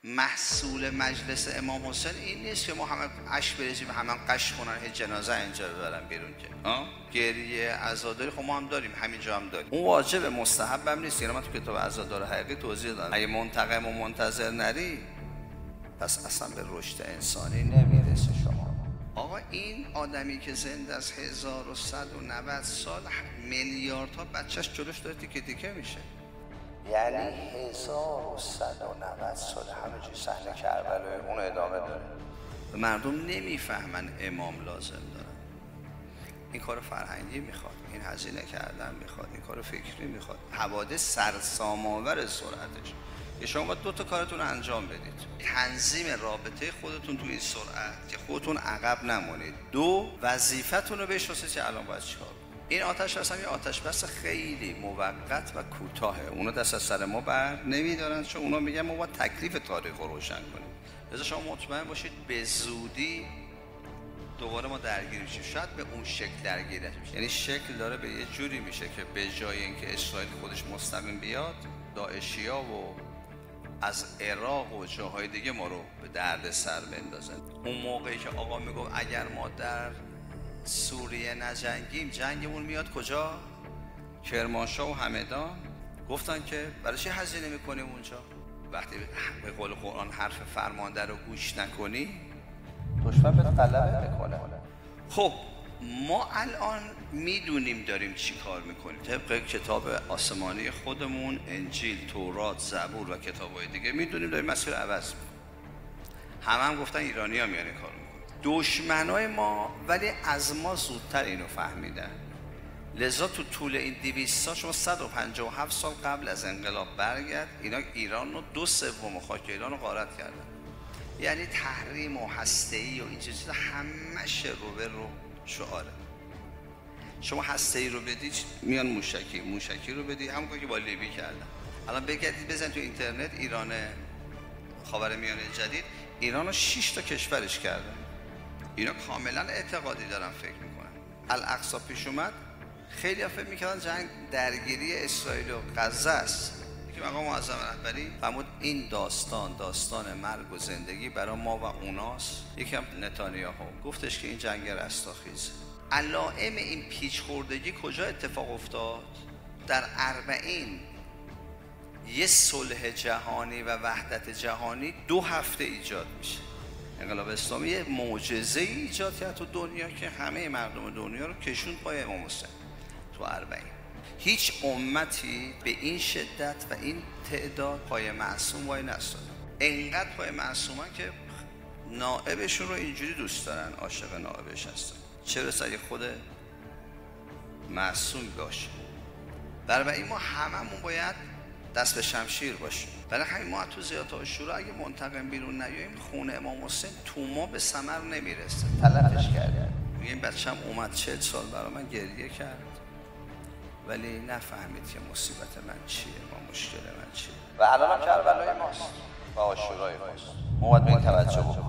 محصول مجلس امام حسین این نیست که ما همه عشق بریزیم، همه قش کنن، هیچ جنازه اینجا ببرن بیرون که گریه عزاداری خب ما هم داریم، همینجا هم داریم. اون واجب مستحب هم نیست. یعنی من تو کتاب عزادار حقیقی توضیح دادم اگه منتقم و منتظر نری پس اصلا به رشد انسانی نمیرسه. شما آقا این آدمی که زنده از 1190 سال میلیاردها بچهش جلوش داره تیکه تیکه میشه. یعنی 1190 سال همینجوری صحنه کربلای اون ادامه داره. مردم نمیفهمن امام لازم دارن. این کار فرهنگی میخواد، این هزینه کردن میخواد، این کار فکری میخواد. حوادث سرسام‌آور سرعتش. شما باید 2 تا کارتون رو انجام بدید. تنظیم رابطه خودتون تو این سرعت که خودتون عقب نمونید. 2 وظیفتون رو بشناسید که الان باید چیکار کنید. این آتش بس هم یه آتش بس خیلی موقت و کوتاهه. اونا دست از سر ما بر نمیدارن چون اونا میگن ما باید تکلیف تاریخ رو روشن کنیم. لذا شما مطمئن باشید به زودی دوباره ما درگیر میشیم. شاید به اون شکل درگیر نشیم. یعنی شکل داره به یه جوری میشه که به جای اینکه اسرائیل خودش مستقیم بیاد، داعشیا و از عراق و جاهای دیگه ما رو به درد سر بندازن. اون موقعی که آقا میگفت اگر ما در سوریه نجنگیم جنگمون میاد کجا؟ کرمانشاه و همدان. گفتن که برای چه هزینه میکنیم اونجا؟ وقتی به قول قرآن حرف فرمانده رو گوش نکنی دشمن به غلبه میکنه. خب ما الان میدونیم داریم چی کار میکنیم. طبق کتاب آسمانی خودمون، انجیل، تورات، زبور و کتاب‌های دیگه میدونیم داریم مسیر عوض میکنیم. هم گفتن ایرانی ها میان این کار میکنن. دشمنای ما ولی از ما زودتر اینو فهمیدن. لذا تو طول این 200 سال شما 157 سال قبل از انقلاب برگرد، اینا ایران رو 2/3 خاک ایران رو غارت کردن. یعنی تحریم و هسته‌ای و این چیزا همش رو شعاره. شما هسته‌ای رو بدید میان موشکی رو بدید، همون کاری که با لیبی کردن. الان بگردید بزن تو اینترنت ایران خاورمیانه جدید، ایران رو 6 تا کشورش کردن. اینا کاملا اعتقادی دارن فکر میکنن. الاقصی پیش اومد، خیلی ها فکر میکردن جنگ درگیری اسرائیل و غزه است. یکی مقام معظم رهبری فرمود این داستان مرگ و زندگی برای ما و اوناست. یکی هم نتانیاهو گفتش که این جنگ رستاخیزه. علائم این پیچ خوردگی کجا اتفاق افتاد؟ در اربعین یه صلح جهانی و وحدت جهانی 2 هفته ایجاد میشه. انقلاب اسلامی یه معجزه ایجاد کرد تو دنیا که همه مردم دنیا رو کشون پای امام حسین تو اربعین. هیچ امتی به این شدت و این تعداد پای معصوم وای نستاد. انقدر پای معصومن که نائبشون رو اینجوری دوست دارن، عاشق نائبش هستن. چه رسه اگه خود معصوم باشه. در این ما هممون باید دست به شمشیر باشیم. برای همین ما تو زیارت عاشورا اگه منتقم بیرون نیاییم خون امام حسین تو ما به ثمر نمیرسه. تلفش کرد. این بچه‌م اومد 40 سال برای من گریه کرد ولی نفهمید که مصیبت من چیه و مشکل من چیه. و الان هم کربلای ماست و عاشورای ماست. ما باید به این توجه بکنیم.